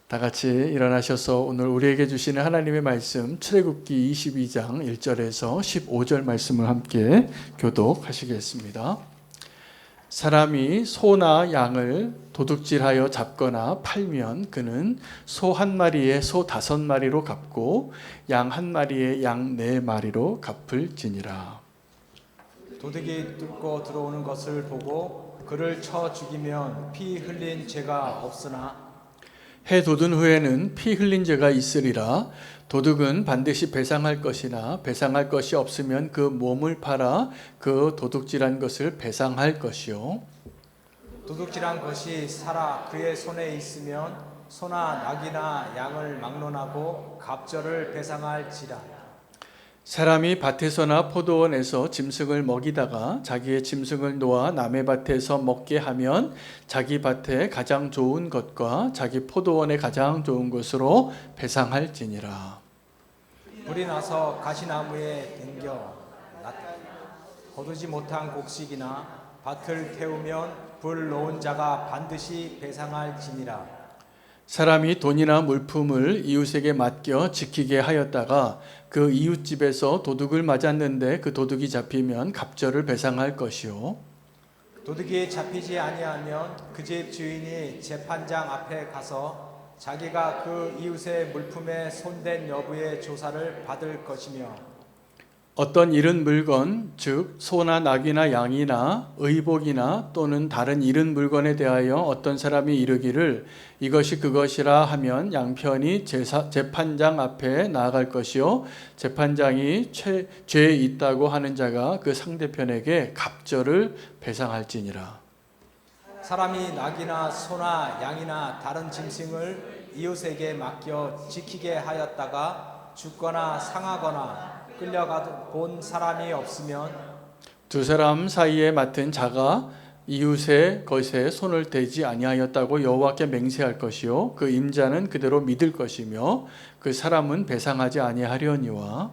다 같이 일어나셔서 오늘 우리에게 주시는 하나님의 말씀 출애굽기 22장 1절에서 15절 말씀을 함께 교독하시겠습니다. 사람이 소나 양을 도둑질하여 잡거나 팔면 그는 소 한 마리에 소 5마리로 갚고 양 한 마리에 양 4마리로 갚을지니라. 도둑이 뚫고 들어오는 것을 보고 그를 쳐 죽이면 피 흘린 죄가 없으나 해 돋은 후에는 피 흘린 죄가 있으리라. 도둑은 반드시 배상할 것이나 배상할 것이 없으면 그 몸을 팔아 그 도둑질한 것을 배상할 것이요. 도둑질한 것이 살아 그의 손에 있으면 소나 낙이나 양을 막론하고 갑절을 배상할지라. 사람이 밭에서나 포도원에서 짐승을 먹이다가 자기의 짐승을 놓아 남의 밭에서 먹게 하면 자기 밭에 가장 좋은 것과 자기 포도원에 가장 좋은 것으로 배상할지니라. 불이 나서 가시나무에 댕겨 거두지 못한 곡식이나 밭을 태우면 불 놓은 자가 반드시 배상할지니라. 사람이 돈이나 물품을 이웃에게 맡겨 지키게 하였다가 그 이웃집에서 도둑을 맞았는데 그 도둑이 잡히면 갑절을 배상할 것이요. 도둑이 잡히지 아니하면 그 집 주인이 재판장 앞에 가서 자기가 그 이웃의 물품에 손댄 여부의 조사를 받을 것이며 어떤 잃은 물건, 즉 소나 낙이나 양이나 의복이나 또는 다른 잃은 물건에 대하여 어떤 사람이 이르기를 이것이 그것이라 하면 양편이 재판장 앞에 나아갈 것이요 재판장이 죄 있다고 하는 자가 그 상대편에게 갑절을 배상할지니라. 사람이 낙이나 소나 양이나 다른 짐승을 이웃에게 맡겨 지키게 하였다가 죽거나 상하거나 끌려가 본 사람이 없으면 두 사람 사이에 맡은 자가 이웃의 것에 손을 대지 아니하였다고 여호와께 맹세할 것이요 그 임자는 그대로 믿을 것이며 그 사람은 배상하지 아니하려니와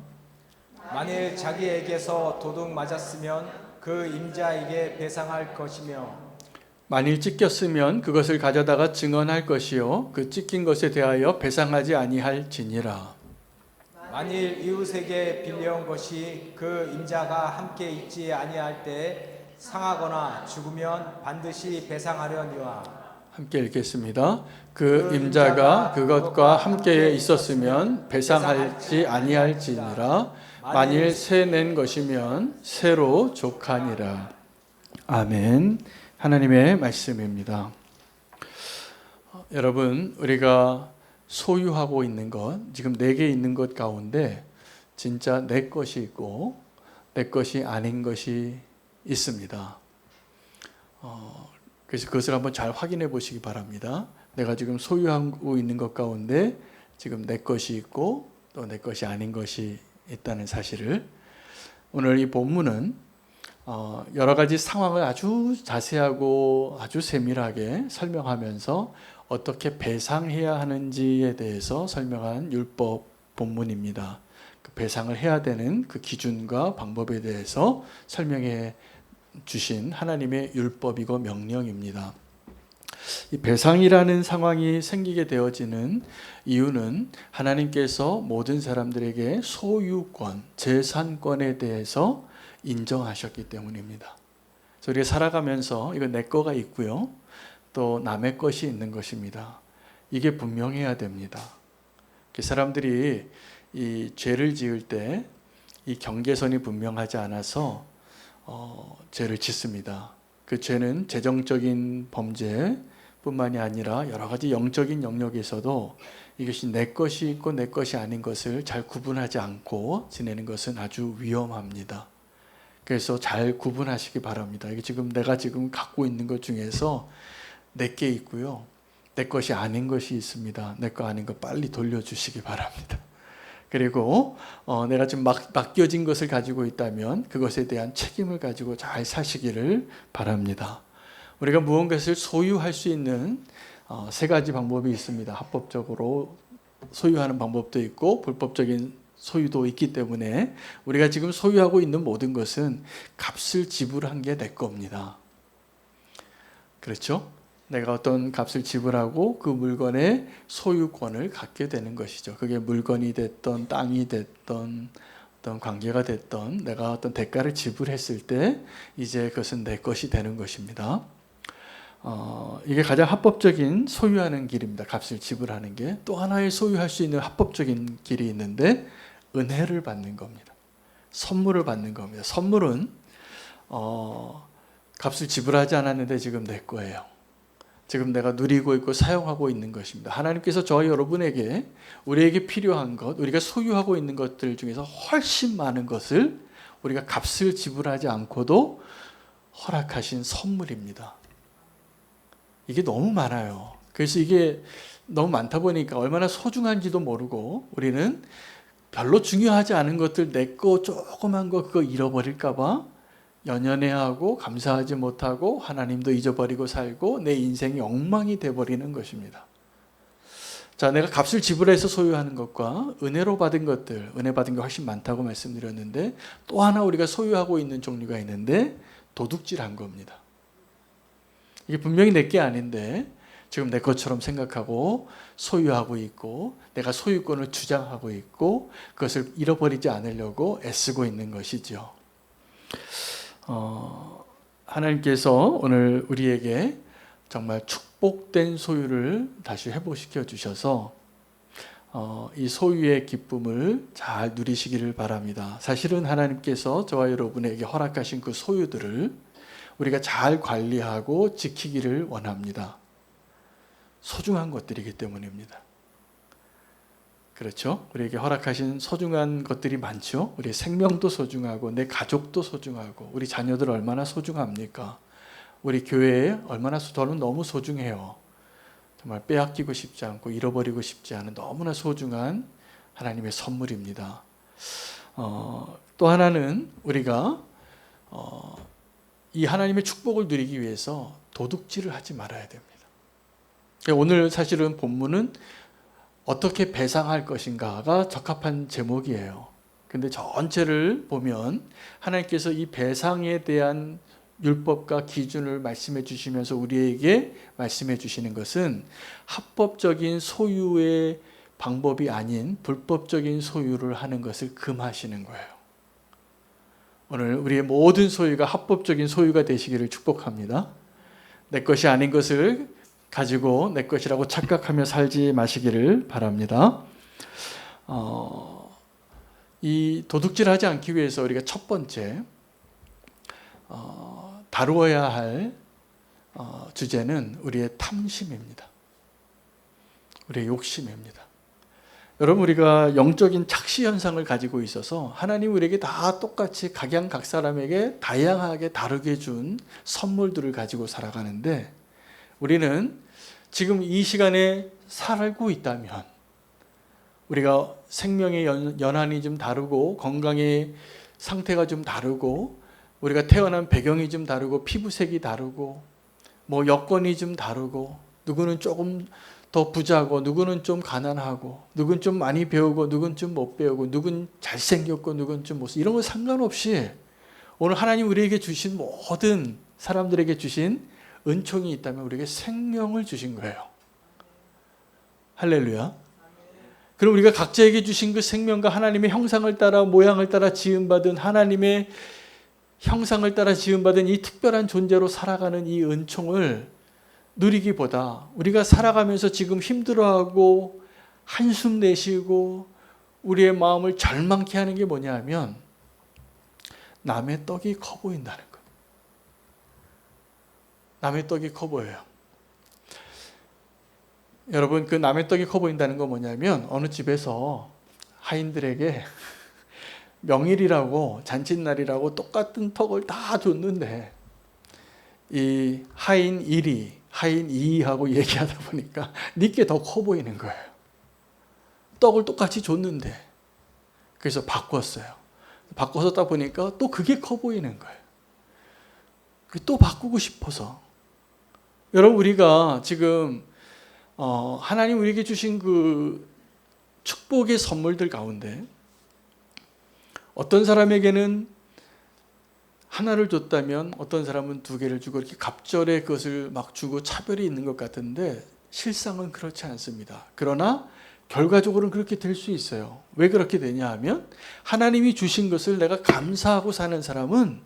만일 자기에게서 도둑 맞았으면 그 임자에게 배상할 것이며 만일 찢겼으면 그것을 가져다가 증언할 것이요 그 찢긴 것에 대하여 배상하지 아니할지니라. 만일 이웃에게 빌려온 것이 그 임자가 함께 있지 아니할 때 상하거나 죽으면 반드시 배상하려니와. 함께 읽겠습니다. 그 임자가 그것과 함께 있었으면 배상하지 아니할지니라. 만일 새 낸 것이면 새로 족하니라. 아멘. 하나님의 말씀입니다. 여러분, 우리가 소유하고 있는 것, 지금 내게 있는 것 가운데 진짜 내 것이 있고 내 것이 아닌 것이 있습니다. 그래서 그것을 한번 잘 확인해 보시기 바랍니다. 내가 지금 소유하고 있는 것 가운데 지금 내 것이 있고 또 내 것이 아닌 것이 있다는 사실을 오늘 이 본문은 여러 가지 상황을 아주 자세하고 아주 세밀하게 설명하면서 어떻게 배상해야 하는지에 대해서 설명한 율법 본문입니다. 그 배상을 해야 되는 그 기준과 방법에 대해서 설명해 주신 하나님의 율법이고 명령입니다. 이 배상이라는 상황이 생기게 되어지는 이유는 하나님께서 모든 사람들에게 소유권, 재산권에 대해서 인정하셨기 때문입니다. 그래서 우리가 살아가면서 이거 내 거가 있고요. 또 남의 것이 있는 것입니다. 이게 분명해야 됩니다. 사람들이 이 죄를 지을 때 이 경계선이 분명하지 않아서 죄를 짓습니다. 그 죄는 재정적인 범죄뿐만이 아니라 여러 가지 영적인 영역에서도 이것이 내 것이 있고 내 것이 아닌 것을 잘 구분하지 않고 지내는 것은 아주 위험합니다. 그래서 잘 구분하시기 바랍니다. 이게 내가 지금 갖고 있는 것 중에서 내게 있고요. 내 것이 아닌 것이 있습니다. 내 거 아닌 거 빨리 돌려주시기 바랍니다. 그리고 내가 지금 맡겨진 것을 가지고 있다면 그것에 대한 책임을 가지고 잘 사시기를 바랍니다. 우리가 무언가를 소유할 수 있는 3가지 방법이 있습니다. 합법적으로 소유하는 방법도 있고 불법적인 소유도 있기 때문에 우리가 지금 소유하고 있는 모든 것은 값을 지불한 게 내 겁니다. 그렇죠? 내가 어떤 값을 지불하고 그 물건의 소유권을 갖게 되는 것이죠. 그게 물건이 됐던 땅이 됐던 어떤 관계가 됐던 내가 어떤 대가를 지불했을 때 이제 그것은 내 것이 되는 것입니다. 이게 가장 합법적인 소유하는 길입니다. 값을 지불하는 게. 또 하나의 소유할 수 있는 합법적인 길이 있는데 은혜를 받는 겁니다. 선물을 받는 겁니다. 선물은 값을 지불하지 않았는데 지금 내 거예요. 지금 내가 누리고 있고 사용하고 있는 것입니다. 하나님께서 저와 여러분에게 우리에게 필요한 것, 우리가 소유하고 있는 것들 중에서 훨씬 많은 것을 우리가 값을 지불하지 않고도 허락하신 선물입니다. 이게 너무 많아요. 그래서 이게 너무 많다 보니까 얼마나 소중한지도 모르고 우리는 별로 중요하지 않은 것들 내 거 조그만 거 그거 잃어버릴까 봐 연연해하고 감사하지 못하고 하나님도 잊어버리고 살고 내 인생이 엉망이 돼버리는 것입니다. 자, 내가 값을 지불해서 소유하는 것과 은혜로 받은 것들, 은혜 받은 게 훨씬 많다고 말씀드렸는데 또 하나 우리가 소유하고 있는 종류가 있는데 도둑질한 겁니다. 이게 분명히 내 게 아닌데 지금 내 것처럼 생각하고 소유하고 있고 내가 소유권을 주장하고 있고 그것을 잃어버리지 않으려고 애쓰고 있는 것이죠. 하나님께서 오늘 우리에게 정말 축복된 소유를 다시 회복시켜 주셔서 이 소유의 기쁨을 잘 누리시기를 바랍니다. 사실은 하나님께서 저와 여러분에게 허락하신 그 소유들을 우리가 잘 관리하고 지키기를 원합니다. 소중한 것들이기 때문입니다. 그렇죠? 우리에게 허락하신 소중한 것들이 많죠. 우리의 생명도 소중하고 내 가족도 소중하고 우리 자녀들 얼마나 소중합니까? 우리 교회에 얼마나 저는 너무 소중해요. 정말 빼앗기고 싶지 않고 잃어버리고 싶지 않은 너무나 소중한 하나님의 선물입니다. 또 하나는 우리가 이 하나님의 축복을 누리기 위해서 도둑질을 하지 말아야 됩니다. 오늘 사실은 본문은 어떻게 배상할 것인가가 적합한 제목이에요. 근데 전체를 보면 하나님께서 이 배상에 대한 율법과 기준을 말씀해 주시면서 우리에게 말씀해 주시는 것은 합법적인 소유의 방법이 아닌 불법적인 소유를 하는 것을 금하시는 거예요. 오늘 우리의 모든 소유가 합법적인 소유가 되시기를 축복합니다. 내 것이 아닌 것을 가지고 내 것이라고 착각하며 살지 마시기를 바랍니다. 이 도둑질하지 않기 위해서 우리가 첫 번째 다루어야 할 주제는 우리의 탐심입니다. 우리의 욕심입니다. 여러분, 우리가 영적인 착시 현상을 가지고 있어서 하나님 우리에게 다 똑같이 각 사람에게 다양하게 다르게 준 선물들을 가지고 살아가는데 우리는 지금 이 시간에 살고 있다면 우리가 생명의 연한이 좀 다르고 건강의 상태가 좀 다르고 우리가 태어난 배경이 좀 다르고 피부색이 다르고 뭐 여건이 좀 다르고 누구는 조금 더 부자고 누구는 좀 가난하고 누구는 좀 많이 배우고 누구는 좀 못 배우고 누구는 잘생겼고 누구는 좀 못생겼고 이런 거 상관없이 오늘 하나님 우리에게 주신 모든 사람들에게 주신 은총이 있다면 우리에게 생명을 주신 거예요. 할렐루야. 그럼 우리가 각자에게 주신 그 생명과 하나님의 형상을 따라 모양을 따라 지음받은 하나님의 형상을 따라 지음받은 이 특별한 존재로 살아가는 이 은총을 누리기보다 우리가 살아가면서 지금 힘들어하고 한숨 내쉬고 우리의 마음을 절망케 하는 게 뭐냐 하면 남의 떡이 커 보인다는 거예요. 남의 떡이 커 보여요. 여러분, 그 남의 떡이 커 보인다는 건 뭐냐면 어느 집에서 하인들에게 명일이라고 잔칫날이라고 똑같은 떡을 다 줬는데 이 하인 1위, 하인 2위하고 얘기하다 보니까 네게 더 커 보이는 거예요. 떡을 똑같이 줬는데 그래서 바꿨어요. 바꿔서 딱 보니까 또 그게 커 보이는 거예요. 또 바꾸고 싶어서. 여러분, 우리가 지금 하나님 우리에게 주신 그 축복의 선물들 가운데 어떤 사람에게는 하나를 줬다면 어떤 사람은 두 개를 주고 이렇게 갑절에 그것을 막 주고 차별이 있는 것 같은데 실상은 그렇지 않습니다. 그러나 결과적으로는 그렇게 될 수 있어요. 왜 그렇게 되냐 하면 하나님이 주신 것을 내가 감사하고 사는 사람은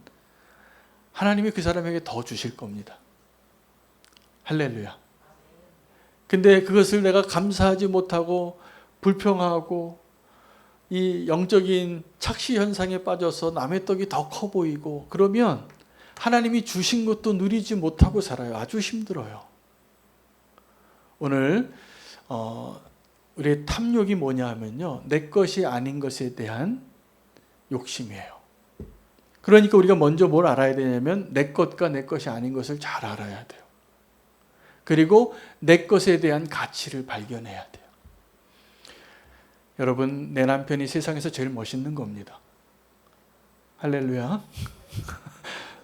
하나님이 그 사람에게 더 주실 겁니다. 할렐루야. 근데 그것을 내가 감사하지 못하고 불평하고 이 영적인 착시 현상에 빠져서 남의 떡이 더 커 보이고 그러면 하나님이 주신 것도 누리지 못하고 살아요. 아주 힘들어요. 오늘 우리의 탐욕이 뭐냐 하면요, 내 것이 아닌 것에 대한 욕심이에요. 그러니까 우리가 먼저 뭘 알아야 되냐면 내 것과 내 것이 아닌 것을 잘 알아야 돼요. 그리고 내 것에 대한 가치를 발견해야 돼요. 여러분, 내 남편이 세상에서 제일 멋있는 겁니다. 할렐루야.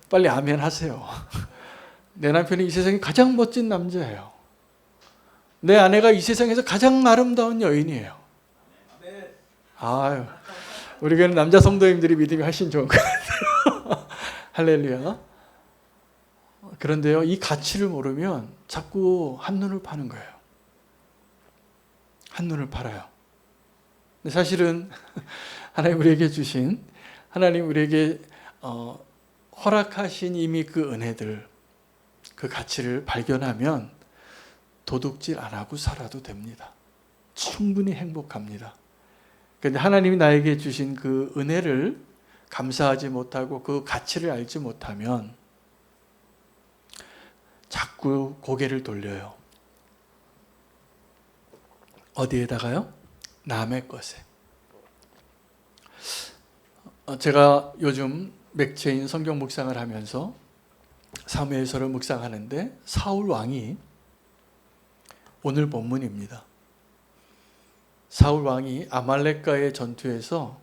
빨리 아멘 하세요. 내 남편이 이 세상에 가장 멋진 남자예요. 내 아내가 이 세상에서 가장 아름다운 여인이에요. 아유, 우리 교회는 남자 성도님들이 믿음이 훨씬 좋은 것 같아요. 할렐루야. 그런데요, 이 가치를 모르면 자꾸 한눈을 파는 거예요. 한눈을 팔아요. 근데 사실은 하나님 우리에게 주신, 하나님 우리에게 허락하신 이미 그 은혜들, 그 가치를 발견하면 도둑질 안 하고 살아도 됩니다. 충분히 행복합니다. 그런데 하나님이 나에게 주신 그 은혜를 감사하지 못하고 그 가치를 알지 못하면 자꾸 고개를 돌려요. 어디에다가요? 남의 것에. 제가 요즘 맥체인 성경 묵상을 하면서 사무엘서를 묵상하는데 사울 왕이, 오늘 본문입니다. 사울 왕이 아말렉과의 전투에서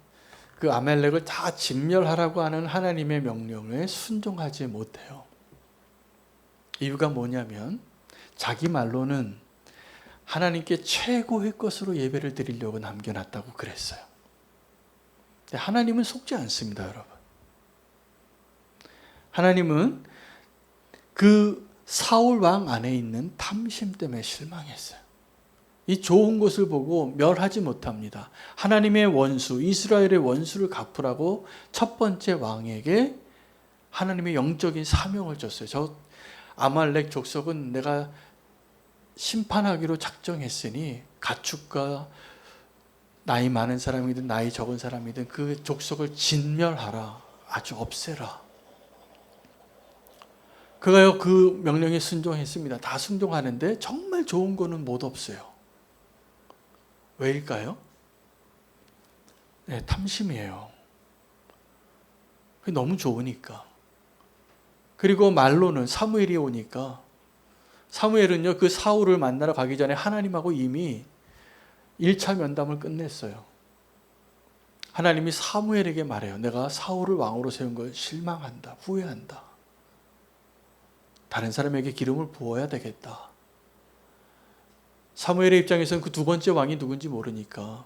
그 아말렉을 다 진멸하라고 하는 하나님의 명령에 순종하지 못해요. 이유가 뭐냐면 자기 말로는 하나님께 최고의 것으로 예배를 드리려고 남겨놨다고 그랬어요. 하나님은 속지 않습니다, 여러분. 하나님은 그 사울 왕 안에 있는 탐심 때문에 실망했어요. 이 좋은 것을 보고 멸하지 못합니다. 하나님의 원수, 이스라엘의 원수를 갚으라고 첫 번째 왕에게 하나님의 영적인 사명을 줬어요. 저 아말렉 족속은 내가 심판하기로 작정했으니 가축과 나이 많은 사람이든 나이 적은 사람이든 그 족속을 진멸하라. 아주 없애라. 그가요, 그 명령에 순종했습니다. 다 순종하는데 정말 좋은 거는 못 없어요. 왜일까요? 네, 탐심이에요. 너무 좋으니까. 그리고 말로는 사무엘이 오니까, 사무엘은요, 그 사울을 만나러 가기 전에 하나님하고 이미 1차 면담을 끝냈어요. 하나님이 사무엘에게 말해요. 내가 사울을 왕으로 세운 걸 실망한다. 후회한다. 다른 사람에게 기름을 부어야 되겠다. 사무엘의 입장에서는 그 두 번째 왕이 누군지 모르니까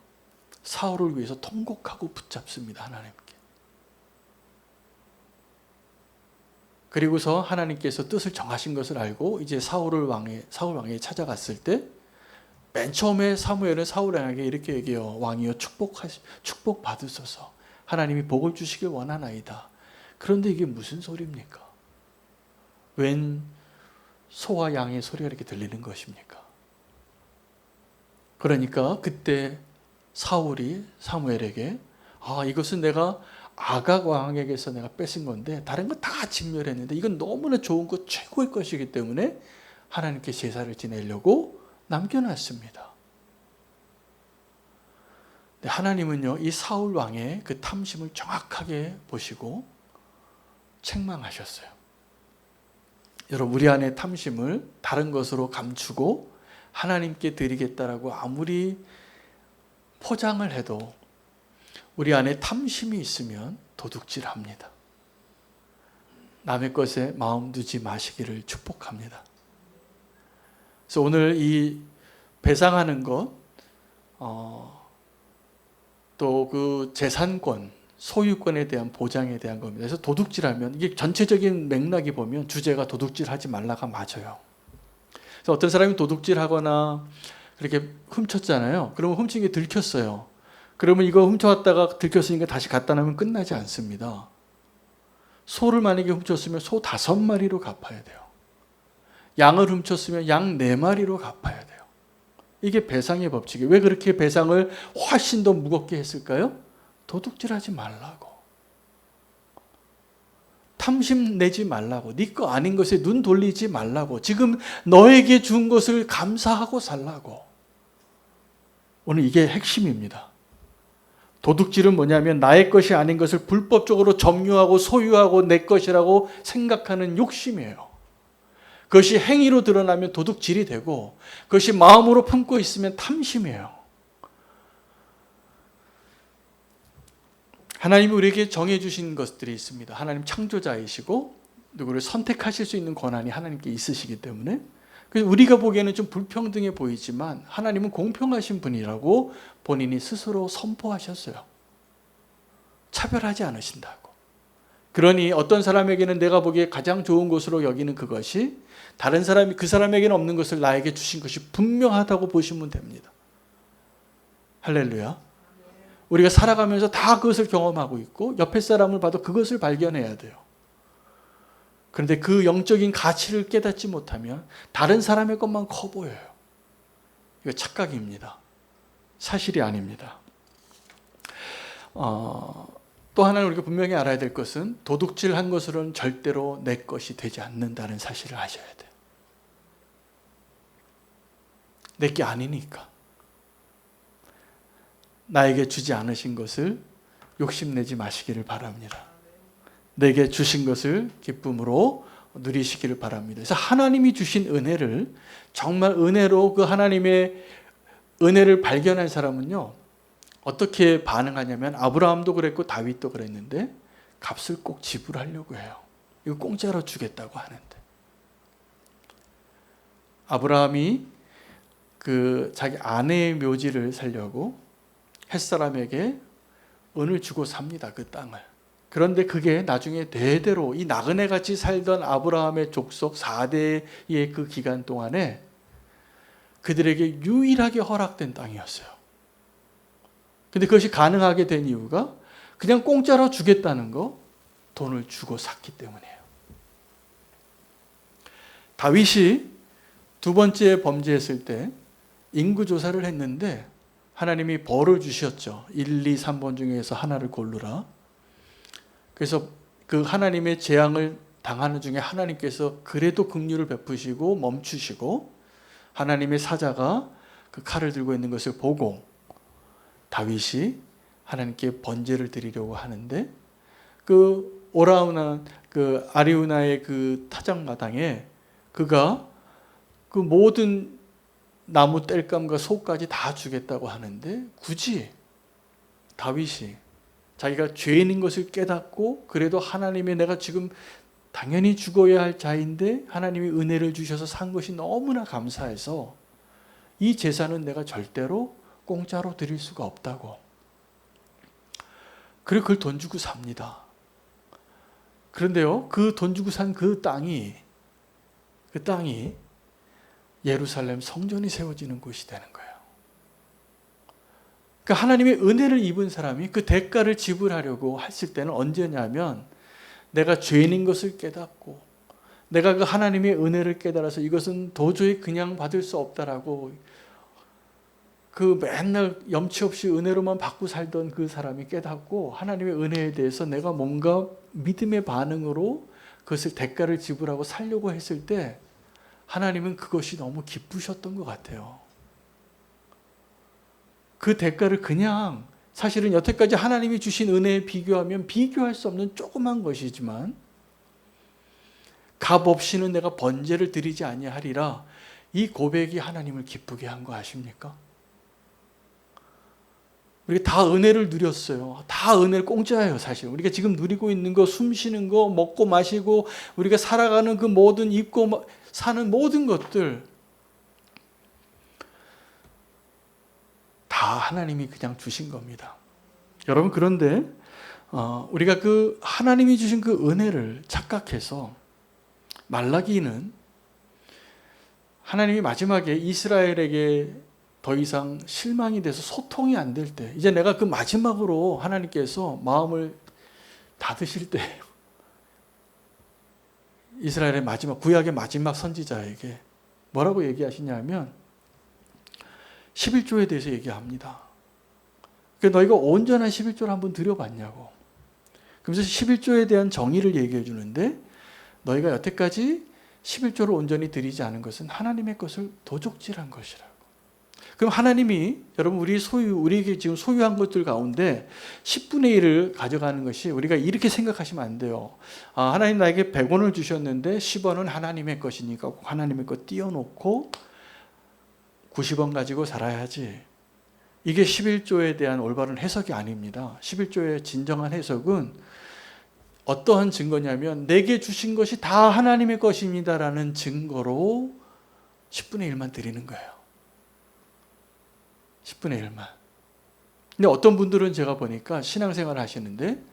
사울을 위해서 통곡하고 붙잡습니다. 하나님께. 그리고서 하나님께서 뜻을 정하신 것을 알고 이제 사울 왕에게 찾아갔을 때 맨 처음에 사무엘은 사울 왕에게 이렇게 얘기해요. 왕이여 축복 받으소서. 하나님이 복을 주시길 원하나이다. 그런데 이게 무슨 소리입니까? 웬 소와 양의 소리가 이렇게 들리는 것입니까? 그러니까 그때 사울이 사무엘에게 이것은 내가 아각 왕에게서 내가 뺏은 건데 다른 거 다 진멸했는데 이건 너무나 좋은 것, 최고의 것이기 때문에 하나님께 제사를 지내려고 남겨놨습니다. 하나님은요, 이 사울 왕의 그 탐심을 정확하게 보시고 책망하셨어요. 여러분, 우리 안에 탐심을 다른 것으로 감추고 하나님께 드리겠다라고 아무리 포장을 해도 우리 안에 탐심이 있으면 도둑질합니다. 남의 것에 마음 두지 마시기를 축복합니다. 그래서 오늘 이 배상하는 것, 또 그 재산권, 소유권에 대한 보장에 대한 겁니다. 그래서 도둑질하면 이게 전체적인 맥락이 보면 주제가 도둑질하지 말라가 맞아요. 그래서 어떤 사람이 도둑질하거나 그렇게 훔쳤잖아요. 그러면 훔친 게 들켰어요. 그러면 이거 훔쳐왔다가 들켰으니까 다시 갖다 놓으면 끝나지 않습니다. 소를 만약에 훔쳤으면 소 5마리로 갚아야 돼요. 양을 훔쳤으면 양 4마리로 갚아야 돼요. 이게 배상의 법칙이에요. 왜 그렇게 배상을 훨씬 더 무겁게 했을까요? 도둑질하지 말라고. 탐심 내지 말라고. 네 거 아닌 것에 눈 돌리지 말라고. 지금 너에게 준 것을 감사하고 살라고. 오늘 이게 핵심입니다. 도둑질은 뭐냐면 나의 것이 아닌 것을 불법적으로 점유하고 소유하고 내 것이라고 생각하는 욕심이에요. 그것이 행위로 드러나면 도둑질이 되고 그것이 마음으로 품고 있으면 탐심이에요. 하나님이 우리에게 정해주신 것들이 있습니다. 하나님 창조자이시고 누구를 선택하실 수 있는 권한이 하나님께 있으시기 때문에 그래서 우리가 보기에는 좀 불평등해 보이지만 하나님은 공평하신 분이라고 본인이 스스로 선포하셨어요. 차별하지 않으신다고. 그러니 어떤 사람에게는 내가 보기에 가장 좋은 것으로 여기는 그것이 다른 사람이 그 사람에게는 없는 것을 나에게 주신 것이 분명하다고 보시면 됩니다. 할렐루야. 우리가 살아가면서 다 그것을 경험하고 있고 옆에 사람을 봐도 그것을 발견해야 돼요. 그런데 그 영적인 가치를 깨닫지 못하면 다른 사람의 것만 커 보여요. 이거 착각입니다. 사실이 아닙니다. 또 하나는 우리가 분명히 알아야 될 것은 도둑질한 것으로는 절대로 내 것이 되지 않는다는 사실을 아셔야 돼요. 내 게 아니니까. 나에게 주지 않으신 것을 욕심내지 마시기를 바랍니다. 내게 주신 것을 기쁨으로 누리시기를 바랍니다. 그래서 하나님이 주신 은혜를 정말 은혜로 그 하나님의 은혜를 발견한 사람은요. 어떻게 반응하냐면 아브라함도 그랬고 다윗도 그랬는데 값을 꼭 지불하려고 해요. 이거 공짜로 주겠다고 하는데. 아브라함이 그 자기 아내의 묘지를 살려고 햇사람에게 은을 주고 삽니다. 그 땅을. 그런데 그게 나중에 대대로 이 나그네같이 살던 아브라함의 족속 4대의 그 기간 동안에 그들에게 유일하게 허락된 땅이었어요. 근데 그것이 가능하게 된 이유가 그냥 공짜로 주겠다는 거 돈을 주고 샀기 때문이에요. 다윗이 2번째 범죄했을 때 인구조사를 했는데 하나님이 벌을 주셨죠. 1, 2, 3번 중에서 하나를 고르라. 그래서 그 하나님의 재앙을 당하는 중에 하나님께서 그래도 긍휼을 베푸시고 멈추시고 하나님의 사자가 그 칼을 들고 있는 것을 보고 다윗이 하나님께 번제를 드리려고 하는데 그 오라우나 그 아리우나의 그 타작마당에 그가 그 모든 나무 땔감과 소까지 다 주겠다고 하는데 굳이 다윗이 자기가 죄인인 것을 깨닫고 그래도 하나님의 내가 지금 당연히 죽어야 할 자인데 하나님이 은혜를 주셔서 산 것이 너무나 감사해서 이 제사는 내가 절대로 공짜로 드릴 수가 없다고. 그리고 그걸 돈 주고 삽니다. 그런데요, 그 돈 주고 산 그 땅이 예루살렘 성전이 세워지는 곳이 되는 거예요. 그러니까 하나님의 은혜를 입은 사람이 그 대가를 지불하려고 했을 때는 언제냐면 내가 죄인인 것을 깨닫고 내가 그 하나님의 은혜를 깨달아서 이것은 도저히 그냥 받을 수 없다라고 그 맨날 염치 없이 은혜로만 받고 살던 그 사람이 깨닫고 하나님의 은혜에 대해서 내가 뭔가 믿음의 반응으로 그것을 대가를 지불하고 살려고 했을 때 하나님은 그것이 너무 기쁘셨던 것 같아요. 그 대가를 그냥 사실은 여태까지 하나님이 주신 은혜에 비교하면 비교할 수 없는 조그만 것이지만 값 없이는 내가 번제를 드리지 아니하리라 이 고백이 하나님을 기쁘게 한 거 아십니까? 우리가 다 은혜를 누렸어요. 다 은혜를 공짜예요, 사실. 우리가 지금 누리고 있는 거, 숨 쉬는 거, 먹고 마시고 우리가 살아가는 그 모든 입고 사는 모든 것들 다 하나님이 그냥 주신 겁니다. 여러분 그런데 우리가 그 하나님이 주신 그 은혜를 착각해서 말라기는 하나님이 마지막에 이스라엘에게 더 이상 실망이 돼서 소통이 안 될 때, 이제 내가 그 마지막으로 하나님께서 마음을 닫으실 때예요. 이스라엘의 마지막, 구약의 마지막 선지자에게 뭐라고 얘기하시냐면 11조에 대해서 얘기합니다. 너희가 온전한 11조를 한번 드려봤냐고. 그러면서 11조에 대한 정의를 얘기해 주는데, 너희가 여태까지 11조를 온전히 드리지 않은 것은 하나님의 것을 도적질한 것이라고. 그럼 하나님이 여러분 우리에게 지금 소유한 것들 가운데 10분의 1을 가져가는 것이, 우리가 이렇게 생각하시면 안 돼요. 하나님 나에게 100원을 주셨는데 10원은 하나님의 것이니까 하나님의 것 띄워놓고 90원 가지고 살아야지. 이게 11조에 대한 올바른 해석이 아닙니다. 11조의 진정한 해석은 어떠한 증거냐면 내게 주신 것이 다 하나님의 것입니다라는 증거로 10분의 1만 드리는 거예요. 10분의 1만. 근데 어떤 분들은 제가 보니까 신앙생활을 하시는데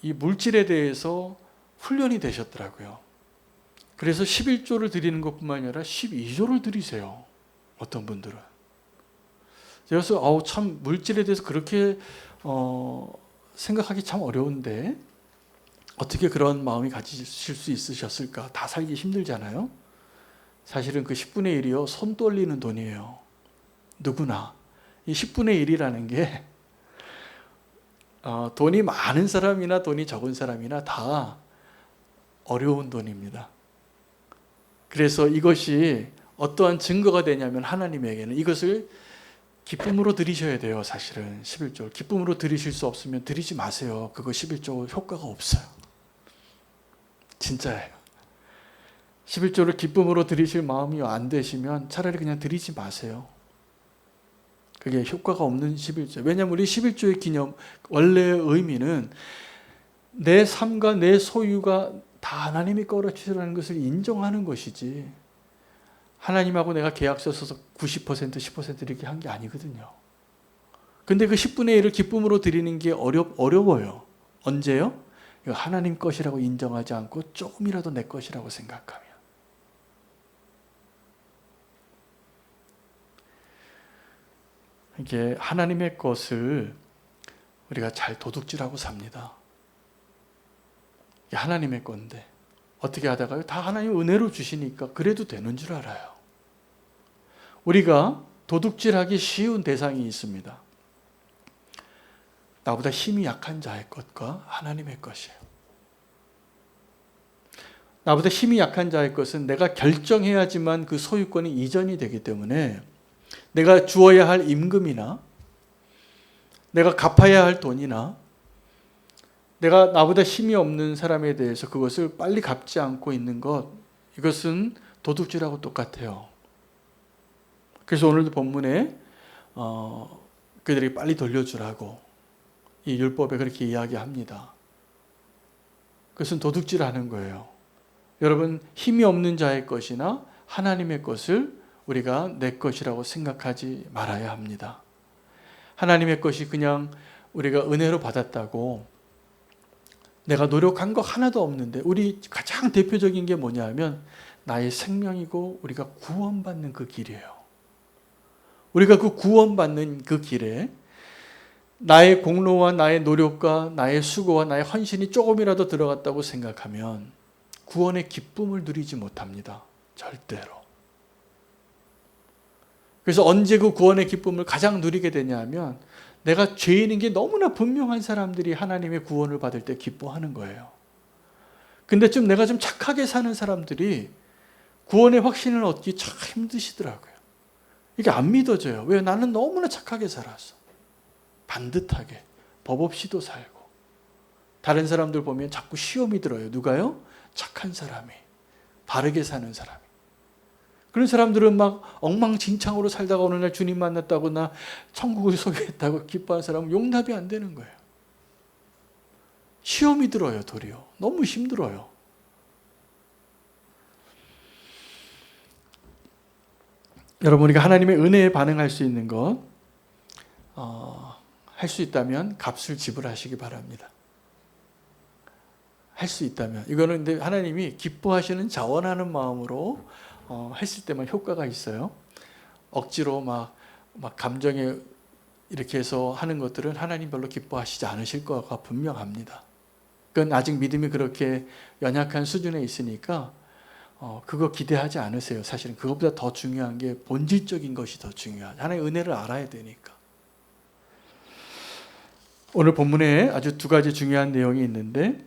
이 물질에 대해서 훈련이 되셨더라고요. 그래서 11조를 드리는 것뿐만 아니라 12조를 드리세요. 어떤 분들은. 그래서 참 물질에 대해서 그렇게 생각하기 참 어려운데 어떻게 그런 마음이 가지실 수 있으셨을까? 다 살기 힘들잖아요. 사실은 그 10분의 1이요. 손 떨리는 돈이에요. 누구나. 이 10분의 1이라는 게 돈이 많은 사람이나 돈이 적은 사람이나 다 어려운 돈입니다. 그래서 이것이 어떠한 증거가 되냐면 하나님에게는 이것을 기쁨으로 드리셔야 돼요. 사실은 11조. 기쁨으로 드리실 수 없으면 드리지 마세요. 그거 11조 효과가 없어요. 진짜예요. 11조를 기쁨으로 드리실 마음이 안 되시면 차라리 그냥 드리지 마세요. 그게 효과가 없는 11조. 왜냐하면 우리 11조의 기념, 원래의 의미는 내 삶과 내 소유가 다 하나님이 거르시라는 것을 인정하는 것이지, 하나님하고 내가 계약서 써서 90%, 10% 이렇게 한 게 아니거든요. 근데 그 10분의 1을 기쁨으로 드리는 게 어려워요. 언제요? 이거 하나님 것이라고 인정하지 않고 조금이라도 내 것이라고 생각하면. 이게 하나님의 것을 우리가 잘 도둑질하고 삽니다. 이게 하나님의 건데 어떻게 하다가요? 다 하나님 은혜로 주시니까 그래도 되는 줄 알아요. 우리가 도둑질하기 쉬운 대상이 있습니다. 나보다 힘이 약한 자의 것과 하나님의 것이에요. 나보다 힘이 약한 자의 것은 내가 결정해야지만 그 소유권이 이전이 되기 때문에 내가 주어야 할 임금이나 내가 갚아야 할 돈이나 내가 나보다 힘이 없는 사람에 대해서 그것을 빨리 갚지 않고 있는 것, 이것은 도둑질하고 똑같아요. 그래서 오늘도 본문에 그들이 빨리 돌려주라고 이 율법에 그렇게 이야기합니다. 그것은 도둑질하는 거예요. 여러분, 힘이 없는 자의 것이나 하나님의 것을 우리가 내 것이라고 생각하지 말아야 합니다. 하나님의 것이 그냥 우리가 은혜로 받았다고 내가 노력한 거 하나도 없는데, 우리 가장 대표적인 게 뭐냐면 나의 생명이고 우리가 구원받는 그 길이에요. 우리가 그 구원받는 그 길에 나의 공로와 나의 노력과 나의 수고와 나의 헌신이 조금이라도 들어갔다고 생각하면 구원의 기쁨을 누리지 못합니다. 절대로. 그래서 언제 그 구원의 기쁨을 가장 누리게 되냐 하면 내가 죄인인 게 너무나 분명한 사람들이 하나님의 구원을 받을 때 기뻐하는 거예요. 근데 내가 좀 착하게 사는 사람들이 구원의 확신을 얻기 참 힘드시더라고요. 이게 안 믿어져요. 왜? 나는 너무나 착하게 살았어. 반듯하게. 법 없이도 살고. 다른 사람들 보면 자꾸 시험이 들어요. 누가요? 착한 사람이. 바르게 사는 사람이. 그런 사람들은 막 엉망진창으로 살다가 어느 날 주님 만났다고 나 천국을 소유했다고 기뻐하는 사람은 용납이 안 되는 거예요. 시험이 들어요, 도리어. 너무 힘들어요. 여러분, 우리가 하나님의 은혜에 반응할 수 있는 것, 할 수 있다면 값을 지불하시기 바랍니다. 할 수 있다면. 이거는 근데 하나님이 기뻐하시는 자원하는 마음으로 했을 때만 효과가 있어요. 억지로 막 감정에 이렇게 해서 하는 것들은 하나님 별로 기뻐하시지 않으실 거가 분명합니다. 그건 아직 믿음이 그렇게 연약한 수준에 있으니까 그거 기대하지 않으세요. 사실은 그것보다 더 중요한 게 본질적인 것이 더 중요하죠. 하나님의 은혜를 알아야 되니까. 오늘 본문에 아주 두 가지 중요한 내용이 있는데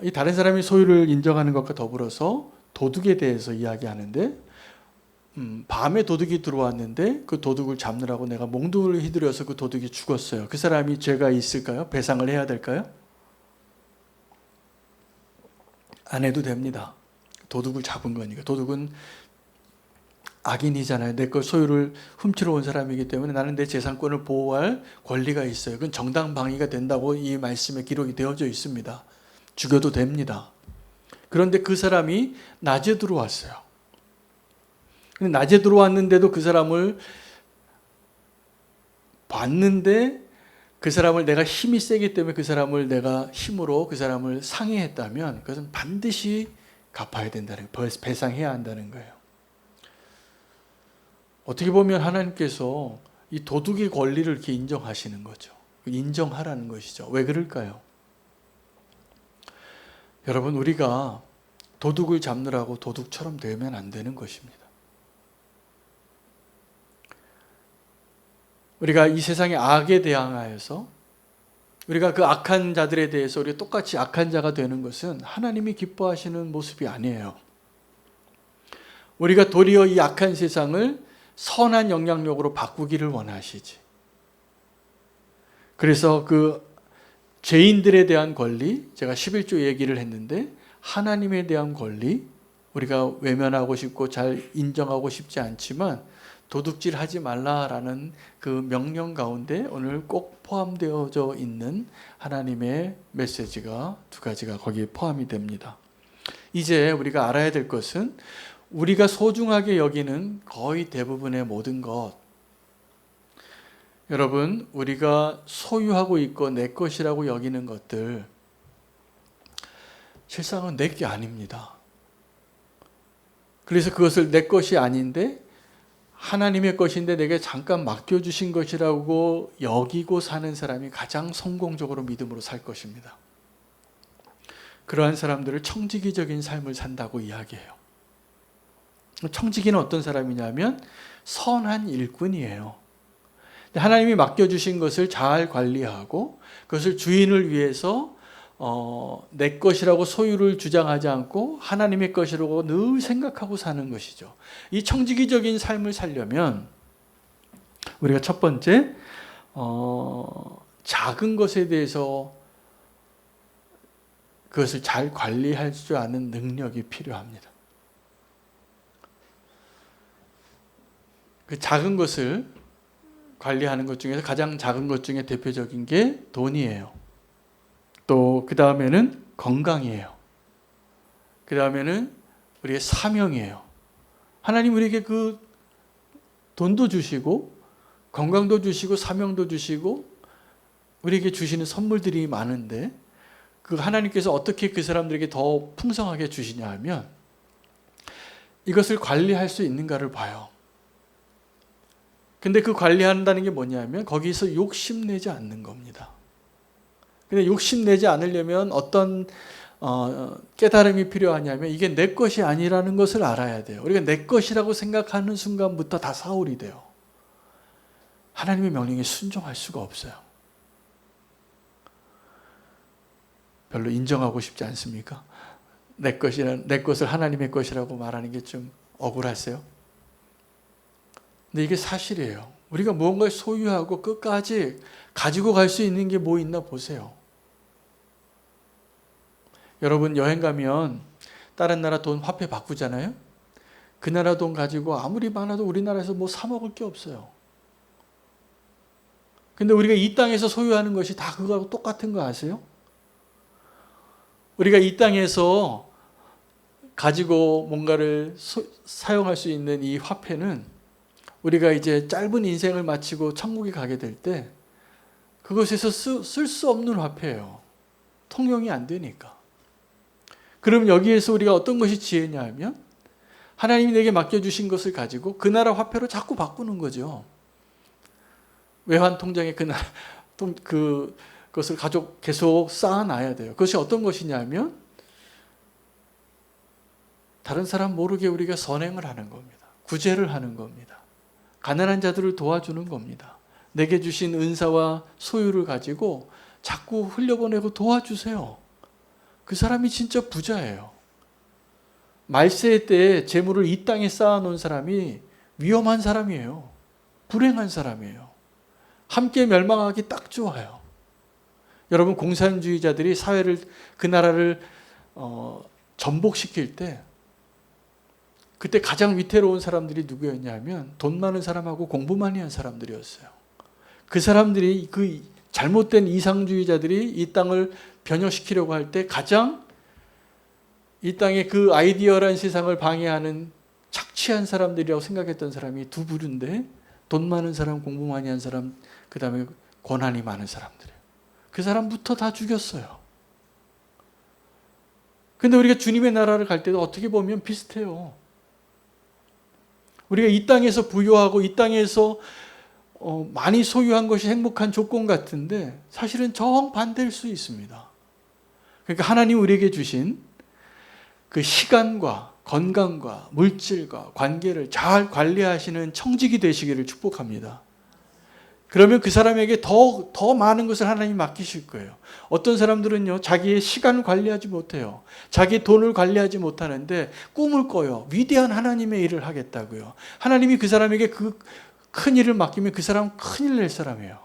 이 다른 사람이 소유를 인정하는 것과 더불어서 도둑에 대해서 이야기하는데 밤에 도둑이 들어왔는데 그 도둑을 잡느라고 내가 몽둥이를 휘두려서 그 도둑이 죽었어요. 그 사람이 죄가 있을까요? 배상을 해야 될까요? 안 해도 됩니다. 도둑을 잡은 거니까. 도둑은 악인이잖아요. 내 것 소유를 훔치러 온 사람이기 때문에 나는 내 재산권을 보호할 권리가 있어요. 그건 정당방위가 된다고 이 말씀에 기록이 되어져 있습니다. 죽여도 됩니다. 그런데 그 사람이 낮에 들어왔어요. 근데 낮에 들어왔는데도 그 사람을 봤는데 그 사람을 내가 힘이 세기 때문에 그 사람을 내가 힘으로 그 사람을 상해했다면 그것은 반드시 갚아야 된다는 거예요. 배상해야 한다는 거예요. 어떻게 보면 하나님께서 이 도둑의 권리를 이렇게 인정하시는 거죠. 인정하라는 것이죠. 왜 그럴까요? 여러분, 우리가 도둑을 잡느라고 도둑처럼 되면 안 되는 것입니다. 우리가 이 세상의 악에 대항하여서 우리가 그 악한 자들에 대해서 우리가 똑같이 악한 자가 되는 것은 하나님이 기뻐하시는 모습이 아니에요. 우리가 도리어 이 악한 세상을 선한 영향력으로 바꾸기를 원하시지. 그래서 그 죄인들에 대한 권리, 제가 11조 얘기를 했는데 하나님에 대한 권리, 우리가 외면하고 싶고 잘 인정하고 싶지 않지만 도둑질 하지 말라라는 그 명령 가운데 오늘 꼭 포함되어져 있는 하나님의 메시지가 두 가지가 거기에 포함이 됩니다. 이제 우리가 알아야 될 것은 우리가 소중하게 여기는 거의 대부분의 모든 것, 여러분, 우리가 소유하고 있고 내 것이라고 여기는 것들 실상은 내 게 아닙니다. 그래서 그것을 내 것이 아닌데 하나님의 것인데 내게 잠깐 맡겨주신 것이라고 여기고 사는 사람이 가장 성공적으로 믿음으로 살 것입니다. 그러한 사람들을 청지기적인 삶을 산다고 이야기해요. 청지기는 어떤 사람이냐면 선한 일꾼이에요. 하나님이 맡겨주신 것을 잘 관리하고 그것을 주인을 위해서 내 것이라고 소유를 주장하지 않고 하나님의 것이라고 늘 생각하고 사는 것이죠. 이 청지기적인 삶을 살려면 우리가 첫 번째 작은 것에 대해서 그것을 잘 관리할 줄 아는 능력이 필요합니다. 그 작은 것을 관리하는 것 중에서 가장 작은 것 중에 대표적인 게 돈이에요. 또 그 다음에는 건강이에요. 그 다음에는 우리의 사명이에요. 하나님 우리에게 그 돈도 주시고 건강도 주시고 사명도 주시고 우리에게 주시는 선물들이 많은데 그 하나님께서 어떻게 그 사람들에게 더 풍성하게 주시냐 하면 이것을 관리할 수 있는가를 봐요. 근데 그 관리한다는 게 뭐냐면 거기서 욕심내지 않는 겁니다. 근데 욕심내지 않으려면 어떤 깨달음이 필요하냐면 이게 내 것이 아니라는 것을 알아야 돼요. 우리가 내 것이라고 생각하는 순간부터 다 사울이 돼요. 하나님의 명령에 순종할 수가 없어요. 별로 인정하고 싶지 않습니까? 내 것을 하나님의 것이라고 말하는 게 좀 억울하세요? 근데 이게 사실이에요. 우리가 무언가를 소유하고 끝까지 가지고 갈 수 있는 게 뭐 있나 보세요. 여러분 여행 가면 다른 나라 돈 화폐 바꾸잖아요. 그 나라 돈 가지고 아무리 많아도 우리나라에서 뭐 사 먹을 게 없어요. 근데 우리가 이 땅에서 소유하는 것이 다 그거하고 똑같은 거 아세요? 우리가 이 땅에서 가지고 뭔가를 사용할 수 있는 이 화폐는 우리가 이제 짧은 인생을 마치고 천국에 가게 될 때 그것에서 쓸 수 없는 화폐예요. 통용이 안 되니까. 그럼 여기에서 우리가 어떤 것이 지혜냐 하면 하나님이 내게 맡겨주신 것을 가지고 그 나라 화폐로 자꾸 바꾸는 거죠. 외환 통장에 그것을 계속 쌓아놔야 돼요. 그것이 어떤 것이냐면 다른 사람 모르게 우리가 선행을 하는 겁니다. 구제를 하는 겁니다. 가난한 자들을 도와주는 겁니다. 내게 주신 은사와 소유를 가지고 자꾸 흘려보내고 도와주세요. 그 사람이 진짜 부자예요. 말세 때 재물을 이 땅에 쌓아놓은 사람이 위험한 사람이에요. 불행한 사람이에요. 함께 멸망하기 딱 좋아요. 여러분, 공산주의자들이 사회를, 그 나라를 전복시킬 때 그때 가장 위태로운 사람들이 누구였냐면 돈 많은 사람하고 공부 많이 한 사람들이었어요. 그 사람들이, 그 잘못된 이상주의자들이 이 땅을 변혁시키려고 할 때 가장 이 땅의 그 아이디어란 세상을 방해하는 착취한 사람들이라고 생각했던 사람이 두 부류인데, 돈 많은 사람, 공부 많이 한 사람, 그 다음에 권한이 많은 사람들이에요. 그 사람부터 다 죽였어요. 근데 우리가 주님의 나라를 갈 때도 어떻게 보면 비슷해요. 우리가 이 땅에서 부유하고 이 땅에서 많이 소유한 것이 행복한 조건 같은데 사실은 정반대일 수 있습니다. 그러니까 하나님 우리에게 주신 그 시간과 건강과 물질과 관계를 잘 관리하시는 청직이 되시기를 축복합니다. 그러면 그 사람에게 더 많은 것을 하나님이 맡기실 거예요. 어떤 사람들은요, 자기의 시간을 관리하지 못해요. 자기의 돈을 관리하지 못하는데 꿈을 꿔요. 위대한 하나님의 일을 하겠다고요. 하나님이 그 사람에게 그 큰 일을 맡기면 그 사람은 큰일 낼 사람이에요.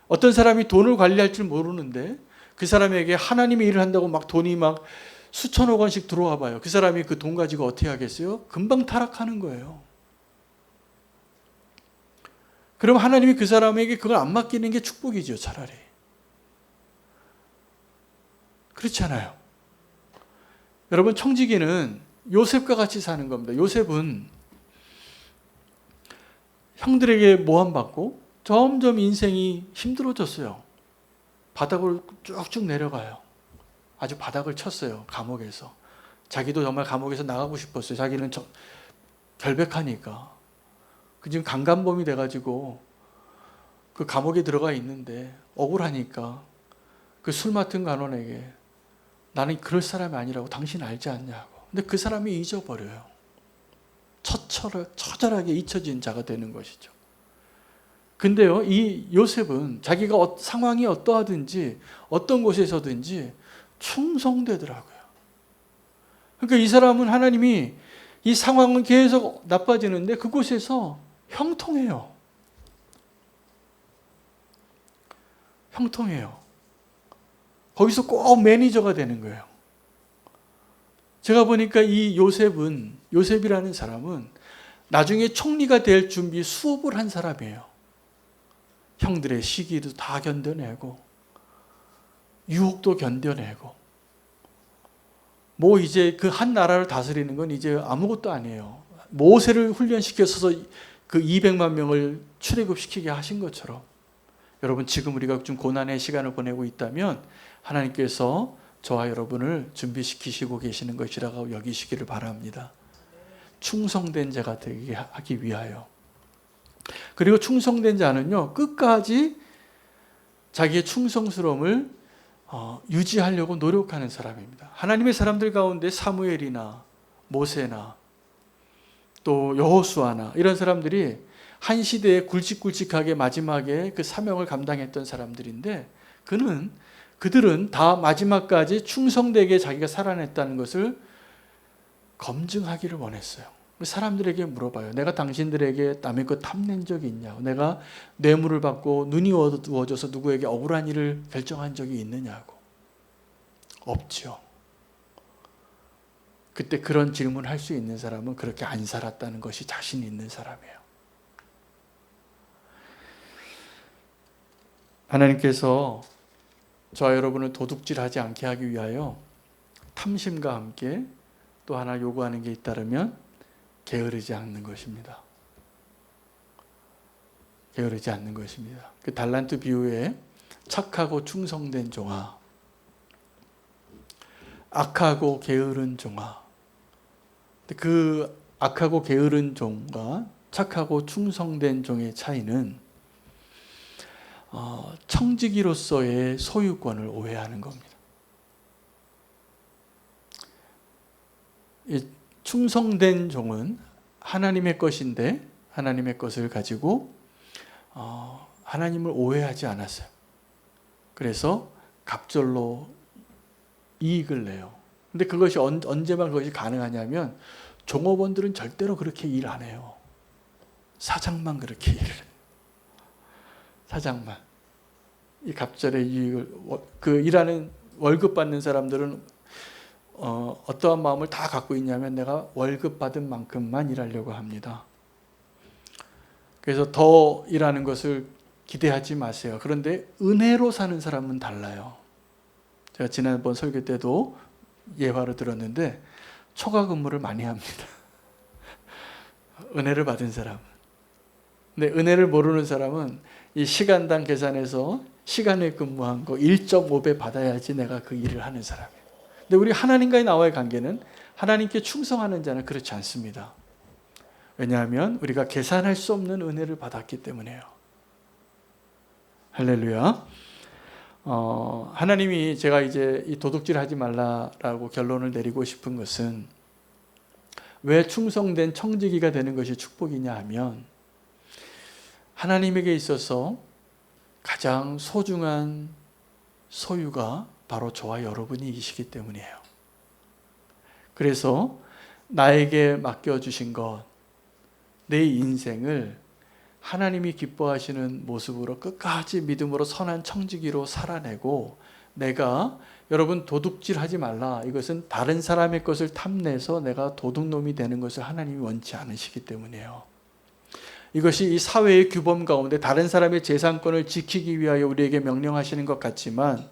어떤 사람이 돈을 관리할 줄 모르는데 그 사람에게 하나님의 일을 한다고 막 돈이 막 수천억 원씩 들어와 봐요. 그 사람이 그 돈 가지고 어떻게 하겠어요? 금방 타락하는 거예요. 그럼 하나님이 그 사람에게 그걸 안 맡기는 게 축복이죠, 차라리. 그렇지 않아요? 여러분, 청지기는 요셉과 같이 사는 겁니다. 요셉은 형들에게 모함받고 점점 인생이 힘들어졌어요. 바닥으로 쭉쭉 내려가요. 아주 바닥을 쳤어요, 감옥에서. 자기도 정말 감옥에서 나가고 싶었어요. 자기는 결백하니까. 지금 강간범이 돼가지고 그 감옥에 들어가 있는데 억울하니까 그 술 맡은 간원에게 나는 그럴 사람이 아니라고 당신 알지 않냐고. 근데 그 사람이 잊어버려요. 처절하게 잊혀진 자가 되는 것이죠. 근데요, 이 요셉은 자기가 상황이 어떠하든지 어떤 곳에서든지 충성되더라고요. 그러니까 이 사람은 하나님이 이 상황은 계속 나빠지는데 그곳에서 형통해요. 형통해요. 거기서 꼭 매니저가 되는 거예요. 제가 보니까 이 요셉이라는 사람은 나중에 총리가 될 준비 수업을 한 사람이에요. 형들의 시기도 다 견뎌내고 유혹도 견뎌내고 뭐 이제 그 한 나라를 다스리는 건 이제 아무것도 아니에요. 모세를 훈련시켜서 그 200만 명을 출애굽시키게 하신 것처럼 여러분, 지금 우리가 좀 고난의 시간을 보내고 있다면 하나님께서 저와 여러분을 준비시키시고 계시는 것이라고 여기시기를 바랍니다. 충성된 자가 되게 하기 위하여. 그리고 충성된 자는요, 끝까지 자기의 충성스러움을 유지하려고 노력하는 사람입니다. 하나님의 사람들 가운데 사무엘이나 모세나 또 여호수아나 이런 사람들이 한 시대에 굵직굵직하게 마지막에 그 사명을 감당했던 사람들인데 그들은 다 마지막까지 충성되게 자기가 살아냈다는 것을 검증하기를 원했어요. 사람들에게 물어봐요. 내가 당신들에게 남의 것 탐낸 적이 있냐고. 내가 뇌물을 받고 눈이 어두워져서 누구에게 억울한 일을 결정한 적이 있느냐고. 없죠. 그때 그런 질문을 할 수 있는 사람은 그렇게 안 살았다는 것이 자신 있는 사람이에요. 하나님께서 저와 여러분을 도둑질하지 않게 하기 위하여 탐심과 함께 또 하나 요구하는 게 잇따르면 게으르지 않는 것입니다. 게으르지 않는 것입니다. 그 달란트 비유에 착하고 충성된 종아, 악하고 게으른 종아. 그 악하고 게으른 종과 착하고 충성된 종의 차이는 청지기로서의 소유권을 오해하는 겁니다. 이 충성된 종은 하나님의 것인데 하나님의 것을 가지고 하나님을 오해하지 않았어요. 그래서 갑절로 이익을 내요. 근데 그것이 언제만 그것이 가능하냐면 종업원들은 절대로 그렇게 일 안 해요. 사장만 그렇게 일을 해요. 사장만. 이 갑절의 이익을 그 일하는 월급 받는 사람들은 어떠한 마음을 다 갖고 있냐면 내가 월급 받은 만큼만 일하려고 합니다. 그래서 더 일하는 것을 기대하지 마세요. 그런데 은혜로 사는 사람은 달라요. 제가 지난번 설교 때도 예화를 들었는데 초과 근무를 많이 합니다. 은혜를 받은 사람은. 근데 은혜를 모르는 사람은 이 시간당 계산해서 시간에 근무한 거 1.5배 받아야지 내가 그 일을 하는 사람이에요. 근데 우리 하나님과의 나와의 관계는 하나님께 충성하는 자는 그렇지 않습니다. 왜냐하면 우리가 계산할 수 없는 은혜를 받았기 때문에요. 할렐루야. 하나님이 제가 이제 이 도둑질 하지 말라라고 결론을 내리고 싶은 것은 왜 충성된 청지기가 되는 것이 축복이냐 하면 하나님에게 있어서 가장 소중한 소유가 바로 저와 여러분이시기 때문이에요. 그래서 나에게 맡겨주신 것, 내 인생을 하나님이 기뻐하시는 모습으로 끝까지 믿음으로 선한 청지기로 살아내고 내가 여러분 도둑질하지 말라. 이것은 다른 사람의 것을 탐내서 내가 도둑놈이 되는 것을 하나님이 원치 않으시기 때문이에요. 이것이 이 사회의 규범 가운데 다른 사람의 재산권을 지키기 위하여 우리에게 명령하시는 것 같지만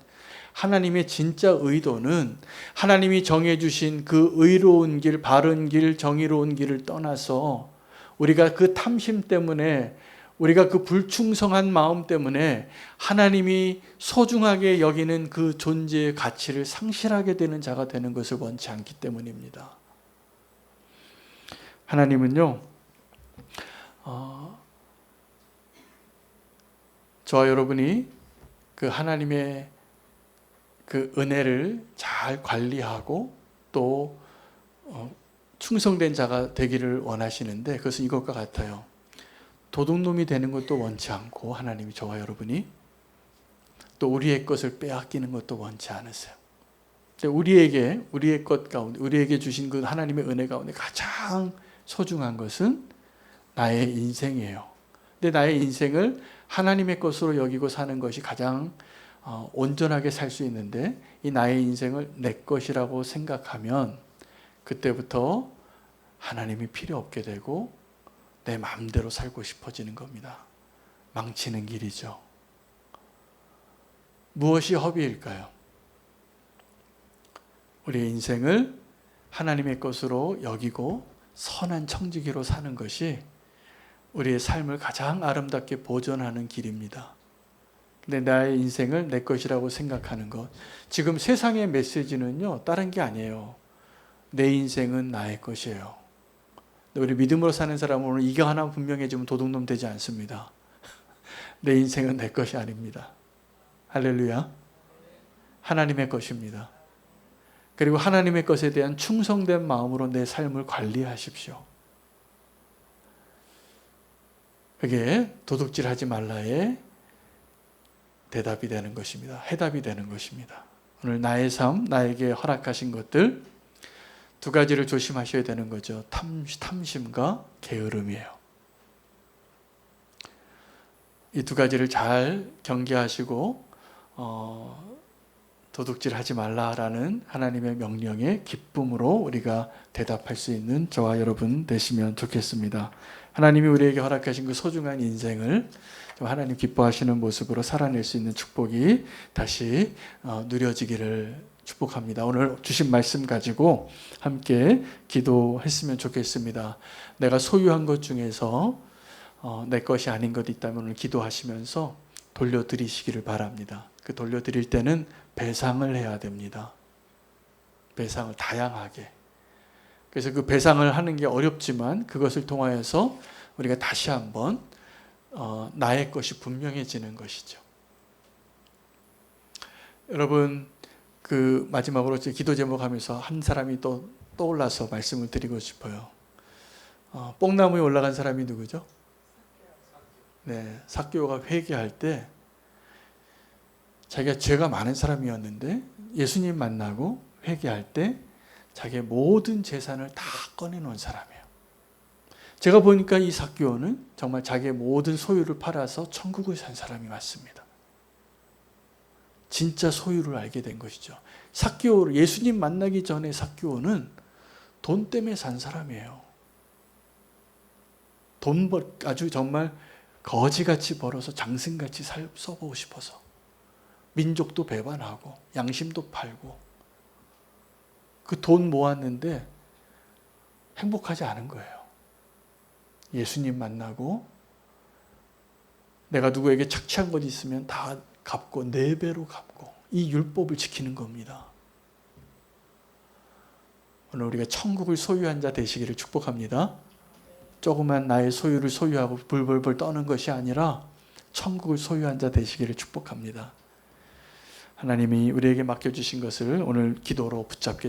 하나님의 진짜 의도는 하나님이 정해주신 그 의로운 길, 바른 길, 정의로운 길을 떠나서 우리가 그 탐심 때문에 우리가 그 불충성한 마음 때문에 하나님이 소중하게 여기는 그 존재의 가치를 상실하게 되는 자가 되는 것을 원치 않기 때문입니다. 하나님은요, 저와 여러분이 그 하나님의 그 은혜를 잘 관리하고 또 충성된 자가 되기를 원하시는데 그것은 이것과 같아요. 도둑놈이 되는 것도 원치 않고 하나님이 저와 여러분이 또 우리의 것을 빼앗기는 것도 원치 않으세요. 우리의 것 가운데 우리에게 주신 그 하나님의 은혜 가운데 가장 소중한 것은 나의 인생이에요. 근데 나의 인생을 하나님의 것으로 여기고 사는 것이 가장 온전하게 살 수 있는데 이 나의 인생을 내 것이라고 생각하면 그때부터 하나님이 필요 없게 되고 내 마음대로 살고 싶어지는 겁니다. 망치는 길이죠. 무엇이 허비일까요? 우리의 인생을 하나님의 것으로 여기고 선한 청지기로 사는 것이 우리의 삶을 가장 아름답게 보존하는 길입니다. 근데 나의 인생을 내 것이라고 생각하는 것. 지금 세상의 메시지는요, 다른 게 아니에요. 내 인생은 나의 것이에요. 우리 믿음으로 사는 사람은 오늘 이거 하나 분명해지면 도둑놈 되지 않습니다. 내 인생은 내 것이 아닙니다. 할렐루야. 하나님의 것입니다. 그리고 하나님의 것에 대한 충성된 마음으로 내 삶을 관리하십시오. 그게 도둑질하지 말라의 대답이 되는 것입니다. 해답이 되는 것입니다. 오늘 나의 삶, 나에게 허락하신 것들 두 가지를 조심하셔야 되는 거죠. 탐심과 게으름이에요. 이 두 가지를 잘 경계하시고 도둑질하지 말라라는 하나님의 명령에 기쁨으로 우리가 대답할 수 있는 저와 여러분 되시면 좋겠습니다. 하나님이 우리에게 허락하신 그 소중한 인생을 하나님 기뻐하시는 모습으로 살아낼 수 있는 축복이 다시 누려지기를 축복합니다. 오늘 주신 말씀 가지고 함께 기도했으면 좋겠습니다. 내가 소유한 것 중에서 내 것이 아닌 것 있다면 오늘 기도하시면서 돌려드리시기를 바랍니다. 그 돌려드릴 때는 배상을 해야 됩니다. 배상을 다양하게. 그래서 그 배상을 하는 게 어렵지만 그것을 통하여서 우리가 다시 한번 나의 것이 분명해지는 것이죠. 여러분, 그 마지막으로 기도 제목하면서 한 사람이 또 떠올라서 말씀을 드리고 싶어요. 뽕나무에 올라간 사람이 누구죠? 네, 삭개오가 회개할 때 자기가 죄가 많은 사람이었는데 예수님 만나고 회개할 때 자기의 모든 재산을 다 꺼내놓은 사람이에요. 제가 보니까 이 삭개오는 정말 자기의 모든 소유를 팔아서 천국을 산 사람이 맞습니다. 진짜 소유를 알게 된 것이죠. 삭개오, 예수님 만나기 전에 삭개오는 돈 때문에 산 사람이에요. 아주 정말 거지같이 벌어서 장승같이 써보고 싶어서 민족도 배반하고 양심도 팔고 그 돈 모았는데 행복하지 않은 거예요. 예수님 만나고 내가 누구에게 착취한 것 있으면 다 갚고 4배로 갚고 이 율법을 지키는 겁니다. 오늘 우리가 천국을 소유한 자 되시기를 축복합니다. 조그만 나의 소유를 소유하고 불불불 떠는 것이 아니라 천국을 소유한 자 되시기를 축복합니다. 하나님이 우리에게 맡겨주신 것을 오늘 기도로 붙잡게